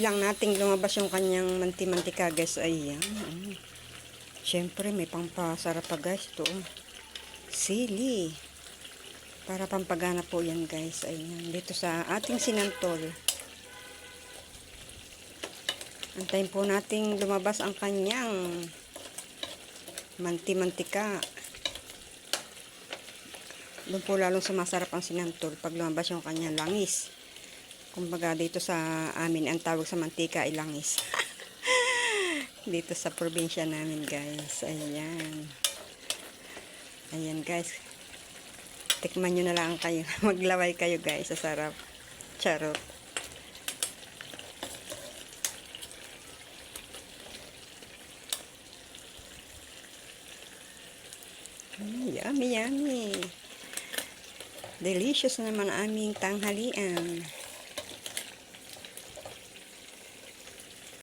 lang nating lumabas yung kanyang manti-mantika guys. Ayan. Siyempre may pampasarap pa guys. Ito sili. Para pampagana po yan guys. Ayan. Dito sa ating sinantol. Antayin po nating lumabas ang kanyang manti-mantika. Doon po lalong sumasarap ang sinantol pag lumabas yung kanyang langis. Kumbaga dito sa amin ang tawag sa mantika ay langis. Dito sa probinsya namin guys. Ayan. Ayan guys. Tikman nyo na lang kayo. Maglaway kayo guys. Sa sarap. Charot. Yummy, yummy. Delicious naman aming tanghalian.